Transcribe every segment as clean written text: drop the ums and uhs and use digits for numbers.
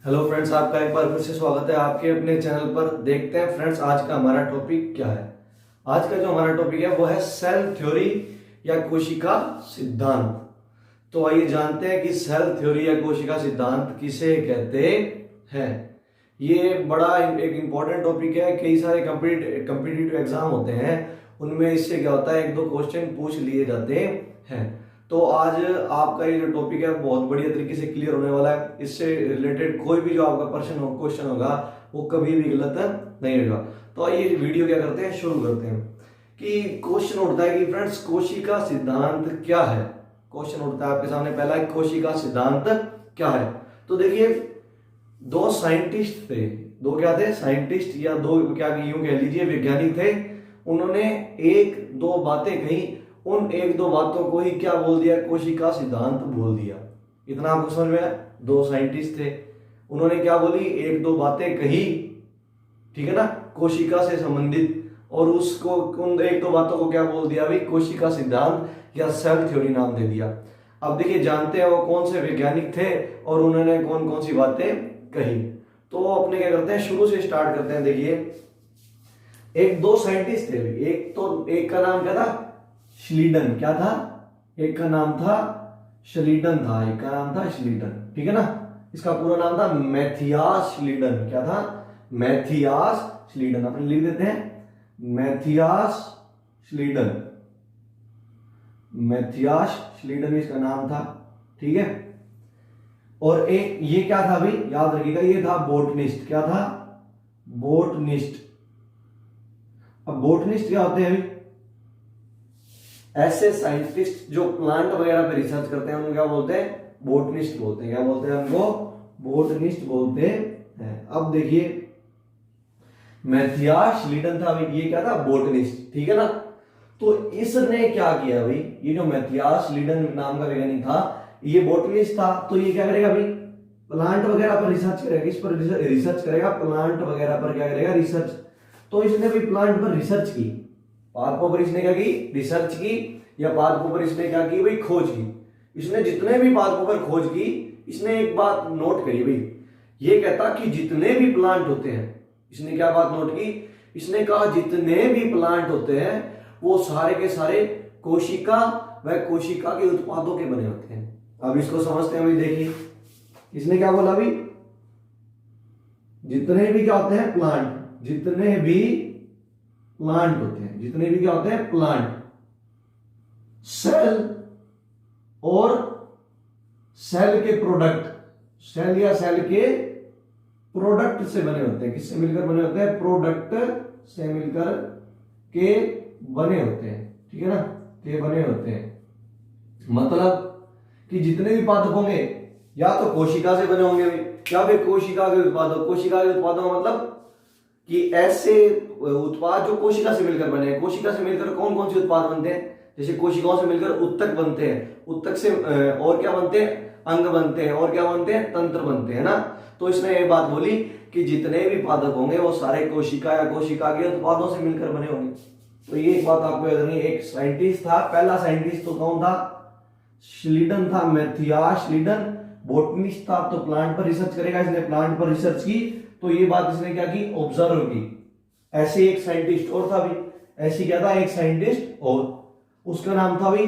Hello friends, आपका एक बार फिर से स्वागत है आपके अपने चैनल पर। देखते हैं फ्रेंड्स आज का हमारा टॉपिक क्या है। आज का जो हमारा टॉपिक है वो है सेल थ्योरी या कोशिका सिद्धांत। तो आइए जानते हैं कि सेल थ्योरी या कोशिका सिद्धांत किसे कहते हैं। ये बड़ा एक इंपॉर्टेंट टॉपिक है। कई सारे कम्पिटिटिव एग्जाम होते हैं, उनमें इससे क्या होता है, एक दो क्वेश्चन पूछ लिए जाते हैं। तो आज आपका ये जो टॉपिक है बहुत बढ़िया तरीके से क्लियर होने वाला है। इससे रिलेटेड कोई भी जो आपका क्वेश्चन होगा वो कभी भी गलत नहीं होगा। तो आइए वीडियो क्या करते हैं, शुरू करते हैं। कि क्वेश्चन उठता है कि फ्रेंड्स कोशिका सिद्धांत क्या है। क्वेश्चन उठता है आपके सामने पहला, कोशिका सिद्धांत क्या है। तो देखिए, दो साइंटिस्ट थे, दो क्या थे, साइंटिस्ट या दो क्या यूं कह लीजिए वैज्ञानिक थे। उन्होंने एक दो बातें कही, उन एक दो बातों को ही क्या बोल दिया, कोशिका सिद्धांत बोल दिया। इतना आपको समझ में आया। दो साइंटिस्ट थे, उन्होंने क्या बोली, एक दो बातें कही, ठीक है ना, कोशिका से संबंधित, और उसको उन एक दो बातों को क्या बोल दिया भाई, कोशिका सिद्धांत या सेल थ्योरी नाम दे दिया। अब देखिए जानते हैं वो कौन से वैज्ञानिक थे और उन्होंने कौन कौन सी बातें कही। तो अपने क्या करते हैं, शुरू से स्टार्ट करते हैं। देखिए, एक दो साइंटिस्ट थे, एक का नाम क्या था, श्लीडन। क्या था, एक का नाम था श्लीडन था, एक का नाम था श्लीडन, ठीक है ना। इसका पूरा नाम था मैथियास श्लीडन। क्या था, मैथियास श्लीडन। अपन लिख देते हैं मैथियास श्लीडन। मैथियास श्लीडन इसका नाम था, ठीक है। और एक ये क्या था भाई, याद रखिएगा, ये था बोटनिस्ट। क्या था, बोटनिस्ट। अब बोटनिस्ट क्या होते हैं भाई, ऐसे साइंटिस्ट जो प्लांट वगैरह पे रिसर्च करते हैं उनको क्या बोलते हैं, बोटनिस्ट बोलते हैं। क्या बोलते हैं उनको, बोटनिस्ट बोलते हैं। अब देखिए, मैथियास श्लीडन था भाई, ये क्या था, बोटनिस्ट, ठीक है ना। तो इसने क्या किया भाई, ये जो मैथियास श्लीडन नाम का वैज्ञानिक था, ये बोटनिस्ट था, तो ये क्या करेगा भाई, प्लांट वगैरह पर रिसर्च करेगा। इस पर रिसर्च करेगा, प्लांट वगैरह पर क्या करेगा, रिसर्च। तो इसने भी प्लांट पर रिसर्च की, पादपों पर इसने क्या की, रिसर्च की, या पादपों पर इसने क्या की भाई, खोज की। इसने जितने भी पादपों पर खोज की, इसने एक बात नोट करी भाई, ये कहता कि जितने भी प्लांट होते हैं, इसने क्या बात नोट की, इसने कहा जितने भी प्लांट होते हैं वो सारे के सारे कोशिका व कोशिका के उत्पादों के बने होते हैं। अब इसको समझते हैं भाई। देखिए, इसने क्या बोला भाई, जितने भी क्या होते हैं प्लांट, जितने भी प्लांट होते हैं, जितने भी क्या होते हैं प्लांट, सेल और सेल के प्रोडक्ट, सेल या सेल के प्रोडक्ट से बने होते हैं। किससे मिलकर बने होते हैं, प्रोडक्ट से मिलकर के बने होते हैं, ठीक है ना, के बने होते हैं। मतलब कि जितने भी पादप होंगे या तो कोशिका से बने होंगे या फिर कोशिका के उत्पादों। कोशिका के उत्पादों का मतलब कि ऐसे उत्पाद जो कोशिका से मिलकर बने। कोशिका से मिलकर कौन कौन से उत्पाद बनते हैं, जैसे कोशिकाओं से मिलकर उत्तक बनते हैं, उत्तक से और क्या बनते हैं, अंग बनते हैं, और क्या बनते हैं, तंत्र बनते हैं ना। तो इसने ये बात बोली कि जितने भी पादप होंगे वो सारे कोशिका या कोशिका के उत्पादों से मिलकर बने होंगे। तो ये एक बात आपको याद रखनी है। एक साइंटिस्ट था, पहला साइंटिस्ट तो कौन था, श्लीडन था, मैथियास श्लीडन। बोटनिस्ट था, तो प्लांट पर रिसर्च करेगा, इसने प्लांट पर रिसर्च की, तो ये बात इसने क्या की, ऑब्जर्व की। ऐसे एक साइंटिस्ट और था भी, ऐसी क्या था, एक साइंटिस्ट और, उसका नाम था भाई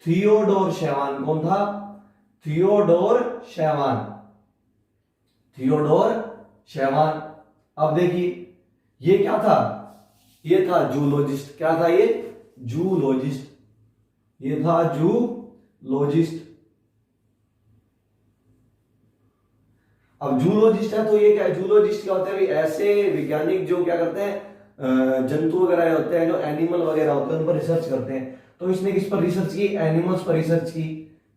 थियोडोर शेवान। कौन था, थियोडोर शेवान, थियोडोर शेवान। अब देखिए, ये क्या था, ये था जूलॉजिस्ट। क्या था ये, जूलॉजिस्ट, ये था जूलॉजिस्ट। अब जूलॉजिस्ट है तो ये क्या है, जूलॉजिस्ट क्या होते हैं भाई, ऐसे वैज्ञानिक जो क्या करते हैं, जंतु वगैरह होते हैं, जो एनिमल वगैरह होते हैं उन पर रिसर्च करते हैं। तो इसने किस पर रिसर्च की, एनिमल्स पर रिसर्च की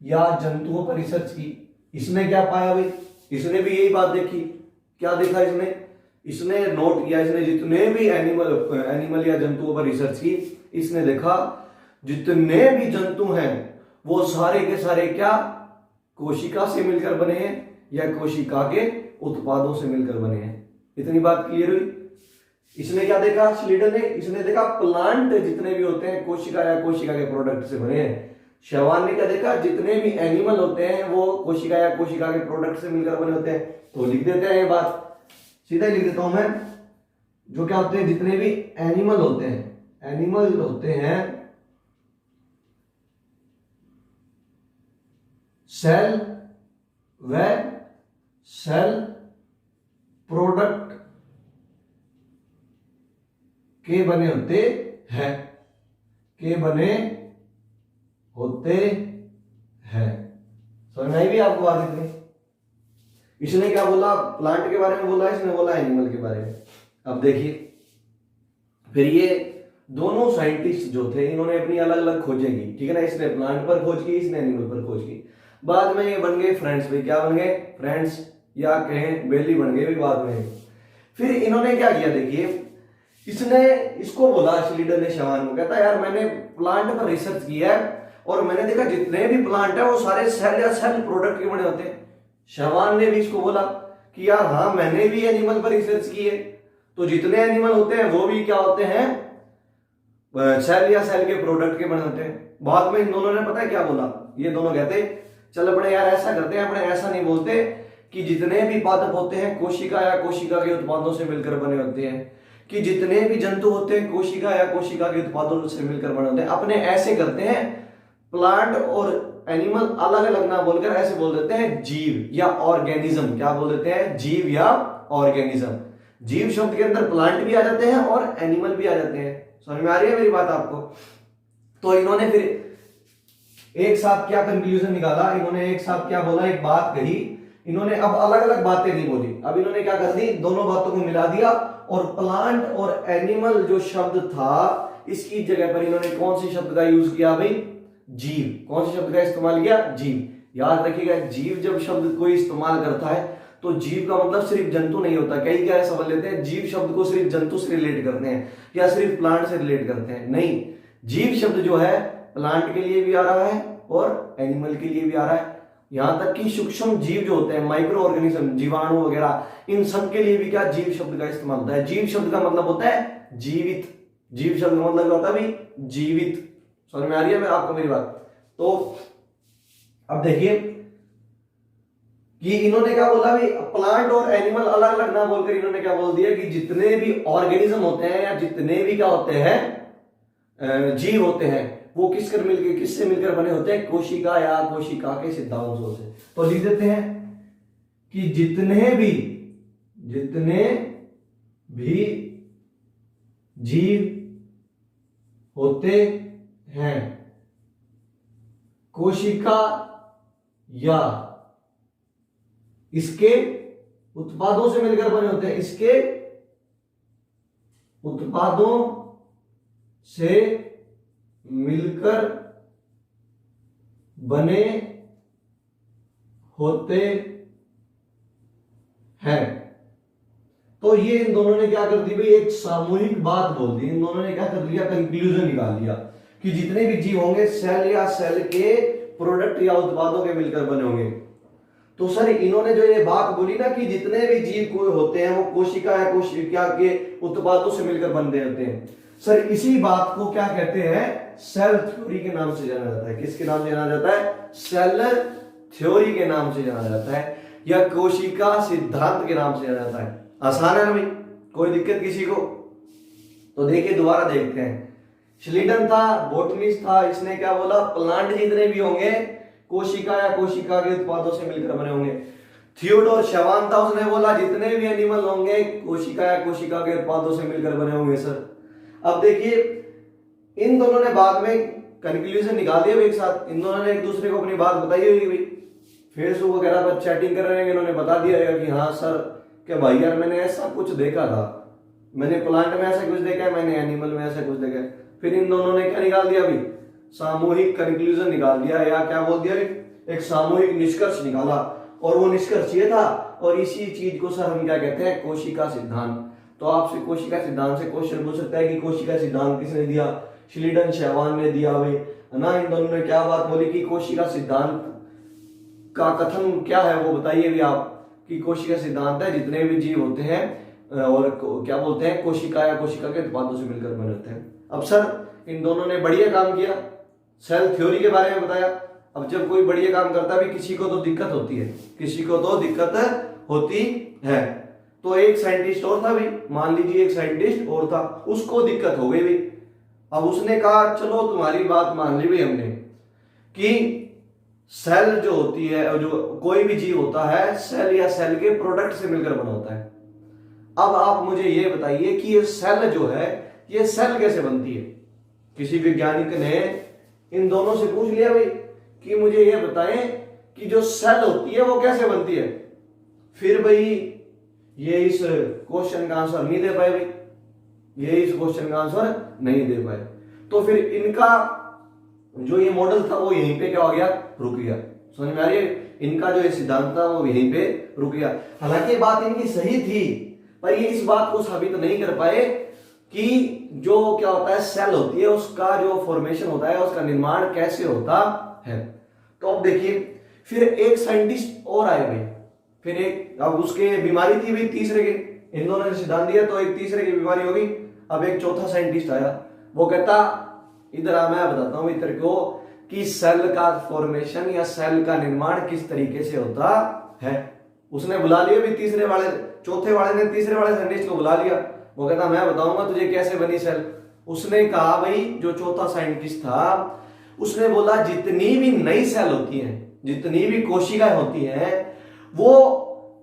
या जंतुओं पर रिसर्च की। इसने क्या पाया भाई, इसने भी यही बात देखी। क्या देखा इसने, इसने नोट किया, इसने जितने भी एनिमल या जंतुओं पर रिसर्च की, इसने देखा जितने भी जंतु हैं वो सारे के सारे क्या कोशिका से मिलकर बने हैं या कोशिका के उत्पादों से मिलकर बने हैं। इतनी बात क्लियर हुई। इसने क्या देखा, श्लीडन ने, इसने देखा प्लांट जितने भी होते हैं कोशिका या कोशिका के प्रोडक्ट से बने हैं। शैवान ने क्या देखा, जितने भी एनिमल होते हैं वो कोशिका या कोशिका के प्रोडक्ट से मिलकर बने होते हैं। तो लिख देते हैं ये बात, सीधा ही लिख देता हूं मैं, जो क्या होते हैं, जितने भी एनिमल होते हैं सेल व सेल प्रोडक्ट के बने होते हैं, समझ में आई भी आपको बात इतनी। इसने क्या बोला, प्लांट के बारे में बोला, इसने बोला एनिमल के बारे में। अब देखिए, फिर ये दोनों साइंटिस्ट जो थे इन्होंने अपनी अलग अलग खोजें की, ठीक है ना। इसने प्लांट पर खोज की, इसने एनिमल पर खोज की। बाद में ये बन गए फ्रेंड्स भाई, क्या बन गए, फ्रेंड्स या कहें बेली बन गए भी बाद में। फिर इन्होंने क्या किया, देखिए इसने इसको बोला, श्लीडर ने शैवान को, कहता यार मैंने प्लांट पर रिसर्च किया है और मैंने देखा जितने भी प्लांट है वो सारे सेल या सेल प्रोडक्ट के बने होते हैं। शैवान ने भी इसको बोला कि यार हाँ मैंने भी एनिमल पर रिसर्च की है, तो जितने एनिमल होते हैं वो भी क्या होते हैं, सेल या सेल के प्रोडक्ट के बने होते हैं। बाद में इन दोनों ने पता है क्या बोला, ये दोनों कहते चल अपने यार ऐसा करते हैं, अपने ऐसा नहीं बोलते कि जितने भी पादप होते हैं कोशिका या कोशिका के उत्पादों से मिलकर बने होते हैं, कि जितने भी जंतु होते हैं कोशिका या कोशिका के उत्पादों से मिलकर बने होते हैं। अपने ऐसे करते हैं, प्लांट और एनिमल अलग अलग ना बोलकर ऐसे बोल देते हैं जीव या ऑर्गेनिज्म। क्या बोल देते हैं, जीव या ऑर्गेनिज्म। जीव शब्द के अंदर प्लांट भी आ जाते हैं और एनिमल भी आ जाते हैं। समझ में आ रही है मेरी बात आपको। तो इन्होंने फिर एक साथ क्या कंक्लूजन निकाला, इन्होंने एक साथ क्या बोला, एक बात कही इन्होंने। अब अलग अलग बातें नहीं बोली, अब इन्होंने क्या कर दी, दोनों बातों को मिला दिया और प्लांट और एनिमल जो शब्द था इसकी जगह पर इन्होंने कौन सी शब्द का यूज किया भाई, जीव। कौन से शब्द का इस्तेमाल किया, जीव। याद रखिएगा, जीव जब शब्द कोई इस्तेमाल करता है तो जीव का मतलब सिर्फ जंतु नहीं होता। कई क्या समझ लेते हैं, जीव शब्द को सिर्फ जंतु से रिलेट करते हैं या सिर्फ प्लांट से रिलेट करते हैं। नहीं, जीव शब्द जो है प्लांट के लिए भी आ रहा है और एनिमल के लिए भी आ रहा है। यहां तक कि सूक्ष्म जीव जो होते हैं, माइक्रो ऑर्गेनिज्म, जीवाणु वगैरह, इन सब के लिए भी क्या जीव शब्द का इस्तेमाल होता है। जीव शब्द का मतलब होता है जीवित। जीव शब्द का मतलब होता है भाई जीवित। समझ में आ रही है आपको मेरी बात। तो अब देखिए कि इन्होंने क्या बोला भी, प्लांट और एनिमल अलग अलग ना बोलकर इन्होंने क्या बोल दिया कि जितने भी ऑर्गेनिज्म होते हैं या जितने भी क्या होते हैं जीव होते हैं वो किससे मिलकर बने होते हैं, कोशिका या कोशिका के सिद्धांतों से। तो लिख देते हैं कि जितने भी जीव होते हैं कोशिका या इसके उत्पादों से मिलकर बने होते हैं, इसके उत्पादों से मिलकर बने होते हैं। तो ये इन दोनों ने क्या कर दी भाई, एक सामूहिक बात बोल दी। इन दोनों ने क्या कर लिया, कंक्लूजन निकाल लिया कि जितने भी जीव होंगे सेल या सेल के प्रोडक्ट या उत्पादों के मिलकर बने होंगे। तो सर इन्होंने जो ये बात बोली ना कि जितने भी जीव कोई होते हैं वो कोशिका या कोशिका के उत्पादों से मिलकर बनते होते हैं, सर इसी बात को क्या कहते हैं, सेल थ्योरी के नाम से जाना जाता है। किसके नाम से जाना जाता है, सेल थ्योरी के नाम से जाना जाता है या कोशिका सिद्धांत के नाम से जाना जाता है। आसान है ना भाई, कोई दिक्कत किसी को। तो देखिए दोबारा देखते हैं। श्लीडन था, बोटनिस्ट था, इसने क्या बोला, प्लांट जितने भी होंगे कोशिका या कोशिका के उत्पादों से मिलकर बने होंगे। थियोडोर शैवान था, उसने बोला जितने भी एनिमल होंगे कोशिका या कोशिका के उत्पादों से मिलकर बने होंगे। सर अब देखिए इन दोनों ने बाद में कंक्लूजन निकाल दिया एक साथ। इन दोनों ने एक दूसरे को अपनी बात बताई होगी भाई, फेसबुक वगैरह पर चैटिंग कर रहे हैं, इन्होंने बता दिया है कि हाँ सर क्या भाई यार मैंने ऐसा कुछ देखा था, मैंने प्लांट में ऐसा कुछ देखा है, मैंने एनिमल में ऐसा कुछ देखा है। फिर इन दोनों ने क्या निकाल दिया भाई, सामूहिक कंक्लूजन निकाल दिया या क्या बोल दिया, एक सामूहिक निष्कर्ष निकाला। और वो निष्कर्ष ये था, और इसी चीज को सर हम क्या कहते हैं, कोशिका सिद्धांत। तो आपसे कोशिका सिद्धांत से क्वेश्चन पूछ सकता है कि कोशिका सिद्धांत किसने दिया, श्लीडन शैवान ने दिया भाई है ना। इन दोनों ने क्या बात बोली कि कोशिका सिद्धांत का कथन क्या है वो बताइए भी आप, कि कोशिका सिद्धांत है जितने भी जीव होते हैं और क्या बोलते हैं कोशिका या कोशिका के उत्पादों से मिलकर बने होते हैं। अब सर इन दोनों ने बढ़िया काम किया, सेल थ्योरी के बारे में बताया। अब जब कोई बढ़िया काम करता है भी किसी को तो दिक्कत होती है, किसी को तो दिक्कत होती है। तो एक साइंटिस्ट और था भी, मान लीजिए एक साइंटिस्ट और था, उसको दिक्कत हो गई भी। अब उसने कहा चलो तुम्हारी बात मान ली भी हमने कि सेल जो होती है, जो कोई भी जीव होता है सेल या सेल के प्रोडक्ट से मिलकर बना होता है। अब आप मुझे ये बताइए कि ये सेल जो है ये सेल कैसे बनती है। किसी वैज्ञानिक ने इन दोनों से पूछ लिया भाई कि मुझे ये बताएं कि जो सेल होती है वो कैसे बनती है। फिर भाई ये इस क्वेश्चन का आंसर नहीं दे पाए भाई, ये इस क्वेश्चन का आंसर नहीं दे पाए। तो फिर इनका जो ये मॉडल था वो यहीं पे क्या हो गया, रुक गया। समझ में आ रही है? इनका जो ये सिद्धांत था वो यहीं पे रुक गया। हालांकि बात इनकी सही थी, पर ये इस बात को साबित नहीं कर पाए कि जो क्या होता है सेल होती है उसका जो फॉर्मेशन होता है, उसका निर्माण कैसे होता है। तो अब देखिए फिर एक साइंटिस्ट और आए भाई, फिर एक, अब उसके बीमारी थी भाई तीसरे के, इन दोनों ने सिद्धांत दिया तो एक तीसरे की बीमारी होगी। अब एक चौथा साइंटिस्ट आया, वो कहता इधर आ मैं बताता हूं इधर को कि सेल का फॉर्मेशन या सेल का निर्माण किस तरीके से होता है। उसने बुला लिया भी तीसरे वाले, चौथे वाले ने तीसरे वाले साइंटिस्ट को बुला लिया। वो कहता मैं बताऊंगा तुझे कैसे बनी सेल। उसने कहा भाई, जो चौथा साइंटिस्ट था उसने बोला जितनी भी नई सेल होती हैं, जितनी भी कोशिकाएं होती हैं, वो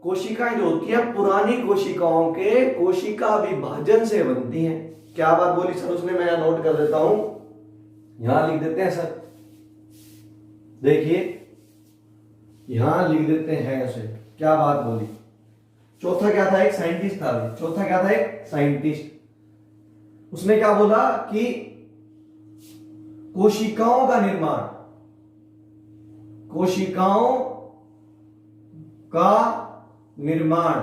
कोशिकाएं जो होती है पुरानी कोशिकाओं के कोशिका विभाजन से बनती हैं। क्या बात बोली सर उसने, मैं नोट कर देता हूं, यहां लिख देते हैं सर, देखिए यहां लिख देते हैं ऐसे। क्या बात बोली, चौथा क्या था, एक साइंटिस्ट था। चौथा क्या था, एक साइंटिस्ट। उसने क्या बोला कि कोशिकाओं का निर्माण, कोशिकाओं का निर्माण,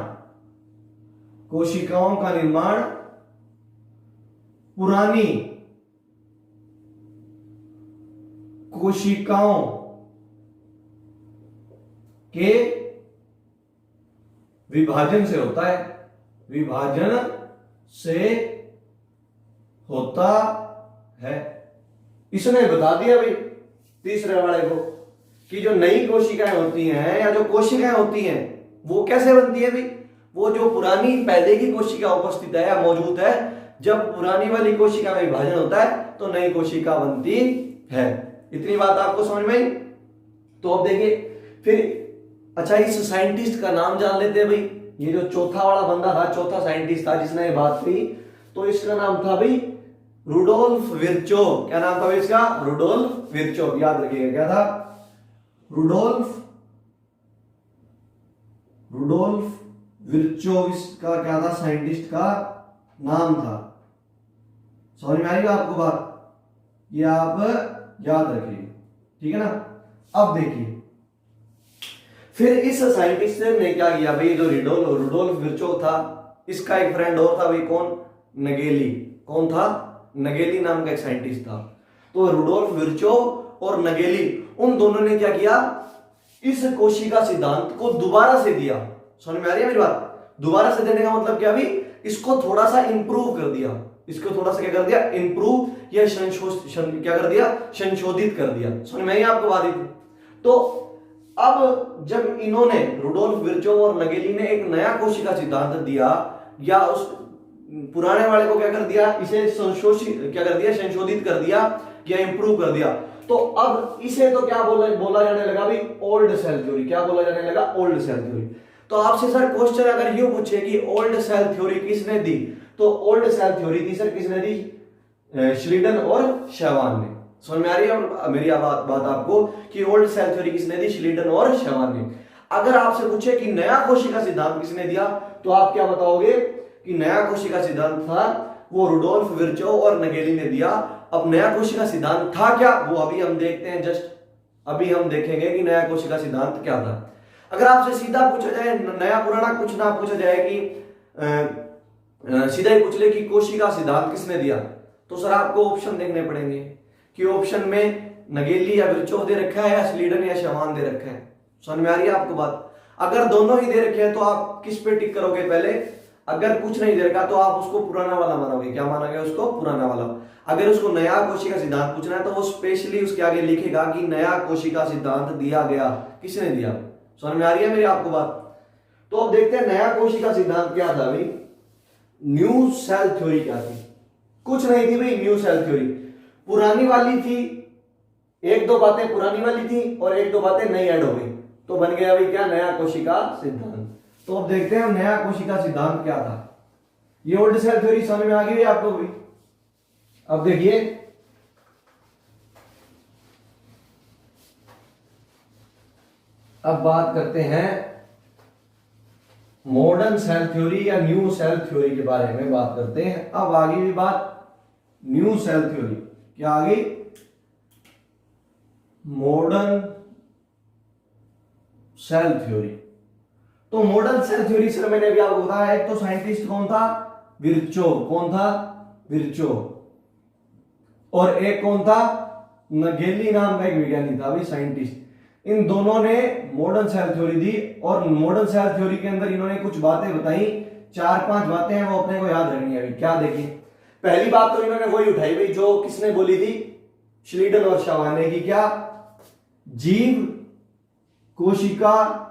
कोशिकाओं का निर्माण पुरानी कोशिकाओं के विभाजन से होता है, विभाजन से होता है। इसने बता दिया भाई तीसरे वाले को कि जो नई कोशिकाएं होती हैं या जो कोशिकाएं होती हैं वो कैसे बनती है भाई, वो जो पुरानी पहले की कोशिका उपस्थित है या मौजूद है, जब पुरानी वाली कोशिका में विभाजन होता है तो नई कोशिका बनती है। इतनी बात आपको समझ में आई। तो अब देखिए फिर, अच्छा इस साइंटिस्ट का नाम जान लेते हैं भाई। ये जो चौथा वाला बंदा था, चौथा साइंटिस्ट था जिसने ये बात की, तो इसका नाम था भाई रुडोल्फ विर्चोव। क्या नाम था भाई इसका, रुडोल्फ विर्चोव। याद रखिएगा क्या था, रुडोल्फ विर्चोव इसका क्या था, साइंटिस्ट का नाम था। समझ में आई आपको बात, ये आप याद रखिए, ठीक है ना। अब देखिए फिर इस साइंटिस्ट ने क्या किया भाई, जो रुडोल्फ विर्चोव था, इसका एक फ्रेंड और था भाई, कौन, नगेली। कौन था, नगेली नाम का एक साइंटिस्ट था। तो रुडोल्फ विर्चोव और नगेली, उन दोनों ने क्या किया, इस कोशिका सिद्धांत को दोबारा से दिया। समझ में आ रही है मेरी बात, दोबारा से देने का मतलब क्या भी, इसको थोड़ा सा इंप्रूव कर दिया, इसको थोड़ा सा क्या कर दिया, इंप्रूव या क्या कर दिया, संशोधित कर दिया। समझ में आई आपको बात। तो अब जब इन्होंने, रुडोल्फ विर्चोव और नगेली ने एक नया कोशिका सिद्धांत दिया, या उस पुराने वाले को क्या कर दिया, इसे क्या कर दिया, संशोधित कर दिया या इंप्रूव कर दिया, तो अब इसे तो क्या बोला जाने लगा भी, ओल्ड सेल थ्योरी। क्या बोला जाने लगा, ओल्ड सेल थ्योरी। तो आपसे सर क्वेश्चन अगर यूं पूछे कि ओल्ड सेल थ्योरी किसने दी, तो ओल्ड सेल थ्योरी थी सर किसने दी, श्लीडन और शेवान ने। समझ में आ रही है मेरी बात आपको कि ओल्ड सेल थ्योरी किसने दी, श्लीडन और शेवान ने। अगर आपसे पूछे कि नया कोशिका सिद्धांत किसने दिया, तो आप क्या बताओगे कि नया कोशिका सिद्धांत था वो रुडोल्फ विर्चोव और नगेली ने दिया। अब नया कोशिका सिद्धांत था क्या, वो अभी हम देखते हैं, जस्ट अभी हम देखेंगे कि नया कोशिका सिद्धांत क्या था। अगर आपसे सीधा पूछा जाए, नया पुराना कुछ ना पूछा जाए, कि सीधा ही पूछ ले कि कोशिका सिद्धांत किसने दिया, तो सर आपको ऑप्शन देखने पड़ेंगे कि ऑप्शन में नगेली या विर्चोव दे रखा है या श्लीडन या शेवान दे रखा है। समझ में आ रही है आपको बात। अगर दोनों ही दे रखे हैं तो आप किस पे टिक करोगे, पहले अगर कुछ नहीं दे रखा तो आप उसको पुराना वाला मानोगे। क्या मानोगे उसको? पुराना वाला। अगर उसको नया कोशिका सिद्धांत पूछना है तो वो स्पेशली उसके आगे लिखेगा कि नया कोशिका सिद्धांत दिया गया। किसने दिया? समझ में आ रही है मेरी आपको बात? तो अब देखते हैं नया कोशिका सिद्धांत क्या था भाई। न्यू सेल थ्योरी क्या थी? कुछ नहीं थी भाई न्यू सेल थ्योरी। पुरानी वाली थी, एक दो बातें पुरानी वाली थी और एक दो बातें नई ऐड हो गई, तो बन गया भाई क्या? नया कोशिका सिद्धांत। तो अब देखते हैं नया कोशिका सिद्धांत क्या था। ये ओल्ड सेल थ्योरी समझ में आ गई आपको भी? अब देखिए, अब बात करते हैं मॉडर्न सेल थ्योरी या न्यू सेल थ्योरी के बारे में बात करते हैं। अब आगे भी बात न्यू सेल थ्योरी। क्या आ गई? Modern cell theory. तो मॉडर्न सेल थ्योरी सर मैंने अभी आपको बताया, एक तो साइंटिस्ट कौन था? विर्चोव। कौन था? विर्चोव। और एक कौन था? नगेली नाम का एक वैज्ञानिक था भाई, साइंटिस्ट। इन दोनों ने मॉडर्न सेल थ्योरी दी और मॉडर्न सेल थ्योरी के अंदर इन्होंने कुछ बातें बताई, 4-5 बातें हैं वो अपने को याद रखनी है। क्या देखिए, पहली बात तो इन्होंने वही उठाई भाई जो किसने बोली थी? श्लीडन और शावान ने। की क्या? जीव कोशिका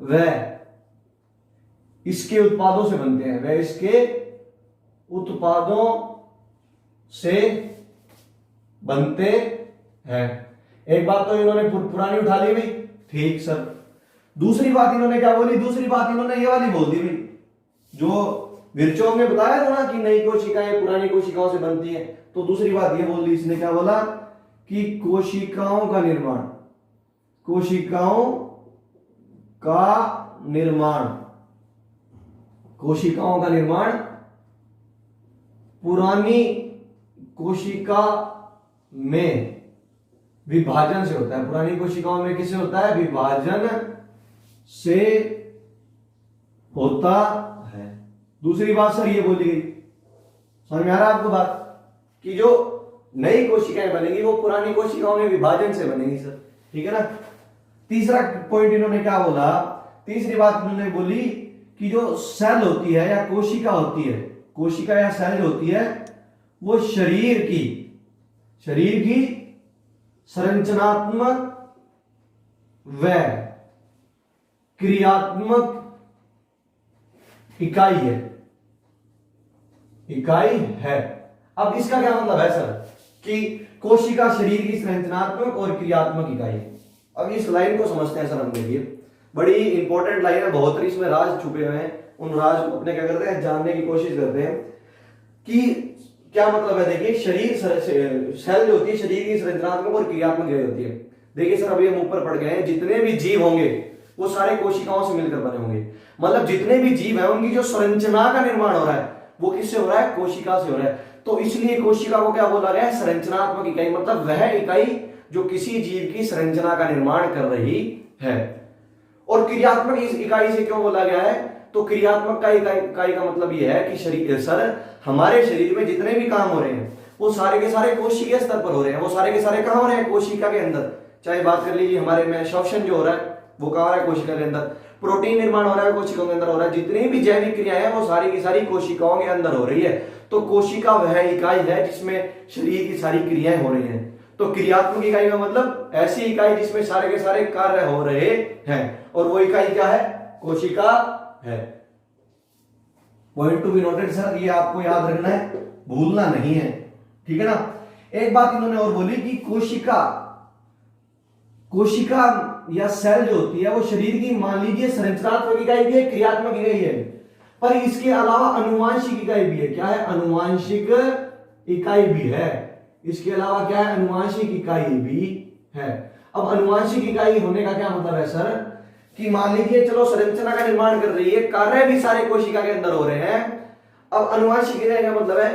वह इसके उत्पादों से बनते हैं, वह इसके उत्पादों से बनते हैं। एक बात तो इन्होंने पुरानी उठा ली भाई, ठीक सर। दूसरी बात इन्होंने क्या बोली? दूसरी बात इन्होंने ये वाली बोल दी भाई जो विर्चोव ने बताया था ना कि नई कोशिकाएं पुरानी कोशिकाओं से बनती है। तो दूसरी बात ये बोल दी इसने, क्या बोला? कि कोशिकाओं का निर्माण, कोशिकाओं का निर्माण, कोशिकाओं का निर्माण पुरानी कोशिका में विभाजन से होता है। पुरानी कोशिकाओं में किससे होता है? विभाजन से होता है। दूसरी बात सर ये बोली गई, समझ में आ रहा है आपको बात? कि जो नई कोशिकाएं बनेंगी वो पुरानी कोशिकाओं में विभाजन से बनेंगी सर, ठीक है ना। तीसरा पॉइंट इन्होंने क्या बोला? तीसरी बात इन्होंने बोली कि जो सेल होती है या कोशिका होती है, कोशिका या सेल होती है, वो शरीर की संरचनात्मक व क्रियात्मक इकाई है। अब इसका क्या मतलब है सर? कि कोशिका शरीर की संरचनात्मक और क्रियात्मक इकाई है। अब इस लाइन को समझते हैं सर हम। देखिए, बड़ी इंपॉर्टेंट लाइन है, बहुत इसमें राज छुपे हुए हैं। उन राज को अपने क्या करते हैं? जानने की कोशिश करते हैं कि क्या मतलब है। देखिए, शरीर सेल जो होती है शरीर की संरचनात्मक और क्रियात्मक इकाई होती है। देखिए सर, अभी हम ऊपर पढ़ गए हैं, जितने भी जीव होंगे वो सारे कोशिकाओं से मिलकर बने होंगे। मतलब जितने भी जीव हैं उनकी जो संरचना का निर्माण हो रहा है वो किससे हो रहा है? कोशिका से हो रहा है। तो इसलिए कोशिका को क्या बोला गया है? संरचनात्मक इकाई। मतलब वह इकाई जो किसी जीव की संरचना का निर्माण कर रही है। और क्रियात्मक इकाई से क्यों बोला गया है? तो क्रियात्मक इकाई का मतलब यह है कि शरीर सर हमारे शरीर में जितने भी काम हो रहे हैं वो सारे के सारे कोशिकीय स्तर पर हो रहे हैं। वो सारे के सारे कहां हो रहे हैं? कोशिका के अंदर। चाहे बात कर लीजिए हमारे में श्वसन जो हो रहा है वो कहां हो रहा है? कोशिका के अंदर। प्रोटीन निर्माण हो रहा है कोशिकाओं के अंदर हो रहा है। जितनी भी जैविक क्रियाएं हैं वो सारी की सारी कोशिकाओं के अंदर हो रही है। तो कोशिका वह इकाई है जिसमें शरीर की सारी क्रियाएं हो रही हैं। तो क्रियात्मक इकाई का मतलब ऐसी इकाई जिसमें सारे के सारे कार्य हो रहे हैं, और वो इकाई क्या है? कोशिका है। Point to be noted sir, ये आपको याद रखना है, भूलना नहीं है, ठीक है ना। एक बात इन्होंने और बोली कि कोशिका या सेल जो होती है वो शरीर की मान लीजिए संरचनात्मक इकाई भी है, क्रियात्मक इकाई है, पर इसके अलावा अनुवांशिक इकाई भी है। क्या है? अनुवांशिक इकाई भी है। इसके अलावा क्या है? अनुवांशिक इकाई भी है। अब अनुवांशिक इकाई होने का क्या मतलब है सर? कि मान लीजिए चलो संरचना का निर्माण कर रही है, कार्य भी सारे कोशिका के अंदर हो रहे हैं। अब अनुवांशिक इकाई का मतलब है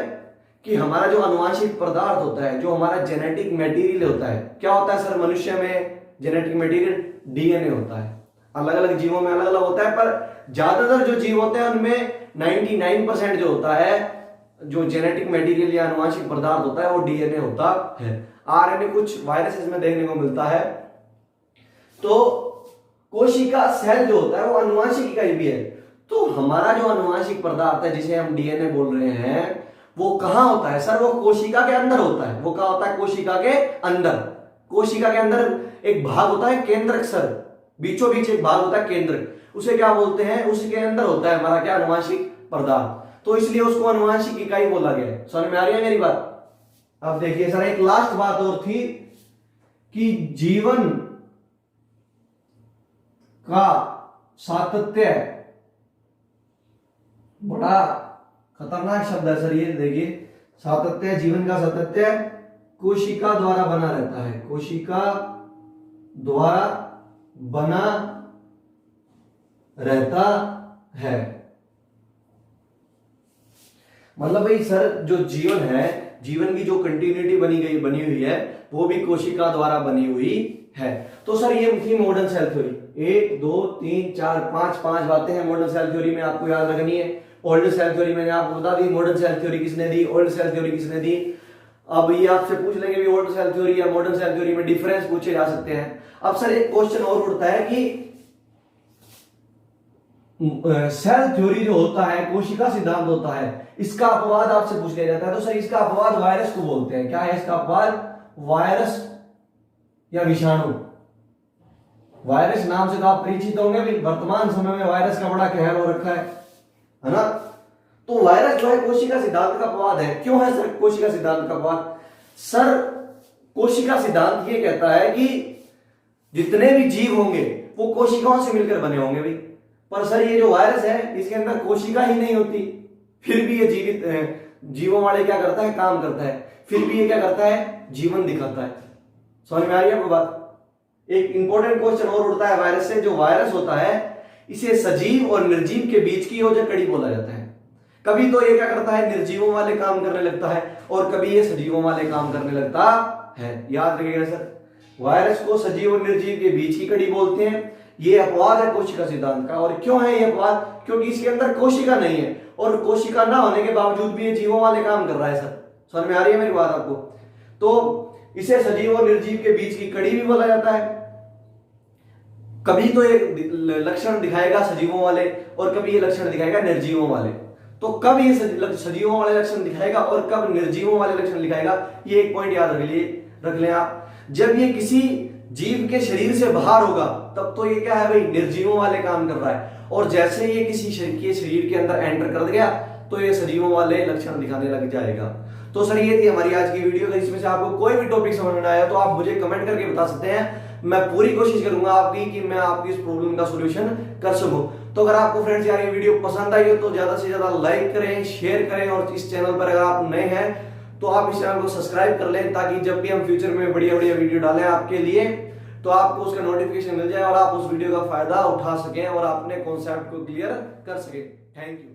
कि हमारा जो अनुवांशिक पदार्थ होता है, जो हमारा जेनेटिक मटेरियल होता है, क्या होता है सर? मनुष्य में जेनेटिक मटेरियल डीएनए होता है। अलग अलग जीवों में अलग अलग होता है, पर ज्यादातर जो जीव होते हैं उनमें 99% जो होता है, जो जेनेटिक मटेरियल या अनुवांशिक पदार्थ होता है वो डीएनए होता है। आरएनए कुछ वायरसेस में देखने को मिलता है। तो कोशिका सेल जो होता है वो अनुवांशिक इकाई भी है। तो हमारा जो अनुवांशिक पदार्थ है जिसे हम डीएनए बोल रहे हैं वो कहां होता है सर? वो कोशिका के अंदर होता है। वो कहां होता है? कोशिका के अंदर। कोशिका के अंदर एक भाग होता है केंद्रक सर, बीचों बीच एक भाग होता है केंद्रक, उसे क्या बोलते हैं? उसके अंदर होता है हमारा क्या? अनुवांशिक पदार्थ। तो इसलिए उसको अनुवांशिक इकाई बोला गया है। समझ में आ रही है मेरी बात? अब देखिए सर, एक लास्ट बात और थी कि जीवन का सातत्य, बड़ा खतरनाक शब्द है सर ये। देखिए, सातत्य, जीवन का सातत्य कोशिका द्वारा बना रहता है। कोशिका द्वारा बना रहता है। मतलब भाई सर, जो जीवन है, जीवन की जो कंटिन्यूटी बनी हुई है वो भी कोशिका द्वारा बनी हुई है। तो सर ये थी मॉडर्न सेल थ्योरी। 1 2 3 4 5 बातें हैं मॉडर्न सेल थ्योरी में, आपको याद रखनी है। ओल्ड सेल थ्योरी मैंने आपको बता दी। मॉडर्न सेल थ्योरी किसने दी? ओल्ड सेल थ्योरी किसने दी? अब ये आपसे पूछ लेंगे भी ओल्ड सेल थ्योरी या मॉडर्न सेल थ्योरी में डिफरेंस पूछे जा सकते हैं। अब सर एक क्वेश्चन और उठता है कि सेल थ्योरी जो होता है, कोशिका सिद्धांत होता है, इसका अपवाद आपसे पूछ लिया जाता है। तो सर इसका अपवाद वायरस को बोलते हैं। क्या है इसका अपवाद? वायरस या विषाणु। वायरस नाम से तो आप परिचित होंगे भी, वर्तमान समय में वायरस का बड़ा कहर हो रखा है ना? तो वायरस जो है कोशिका सिद्धांत का अपवाद है। क्यों है सर कोशिका सिद्धांत का अपवाद? सर कोशिका सिद्धांत ये कहता है कि जितने भी जीव होंगे वो कोशिकाओं से मिलकर बने होंगे भी। पर सर ये जो वायरस है इसके अंदर कोशिका ही नहीं होती, फिर भी ये जीवों वाले क्या करता है? काम करता है। फिर भी ये क्या करता है? जीवन दिखाता है। समझ में आ रही है आपको बात? एक इंपॉर्टेंट क्वेश्चन और उठता है वायरस से। जो वायरस होता है इसे सजीव और निर्जीव के बीच की योजक कड़ी बोला जाता है। कभी तो ये क्या करता है? निर्जीवों वाले काम करने लगता है और कभी ये सजीवों वाले काम करने लगता है। याद रखिएगा सर, वायरस को सजीव और निर्जीव के बीच की कड़ी बोलते हैं। ये अपवाद है कोशिका सिद्धांत का। और क्यों है ये अपवाद? क्योंकि इसके अंदर कोशिका नहीं है और कोशिका ना होने के बावजूद भी ये जीवों वाले काम कर रहा है सर। समझ में आ रही है मेरी बात आपको? तो इसे सजीव और निर्जीव के बीच की कड़ी भी बोला जाता है। कभी तो ये लक्षण दिखाएगा सजीवों वाले और कभी ये लक्षण दिखाएगा निर्जीवों वाले। तो कब ये सजीवों वाले लक्षण दिखाएगा और कब निर्जीवों वाले लक्षण दिखाएगा, ये एक पॉइंट याद रख लें आप। जब ये किसी जीव के शरीर से बाहर होगा तब तो ये क्या है भाई? निर्जीवों वाले काम कर रहा है। और जैसे ये किसी शरीर के अंदर एंटर कर गया तो ये सजीवों वाले लक्षण दिखाने लग जाएगा। तो सर ये थी हमारी आज की वीडियो। अगर इसमें से आपको कोई भी टॉपिक समझ में आया तो आप मुझे कमेंट करके बता सकते हैं। मैं पूरी कोशिश करूंगा आपकी कि मैं आपकी इस प्रॉब्लम का सॉल्यूशन कर सकूं। तो अगर आपको फ्रेंड्स यार ये वीडियो पसंद आई हो तो ज्यादा से ज्यादा लाइक करें, शेयर करें और इस चैनल पर अगर आप नए हैं तो आप इस चैनल को सब्सक्राइब कर लें ताकि जब भी हम फ्यूचर में बढ़िया बढ़िया वीडियो डालें आपके लिए तो आपको उसका नोटिफिकेशन मिल जाए और आप उस वीडियो का फायदा उठा सकें और अपने कॉन्सेप्ट को क्लियर कर सकें। Thank you.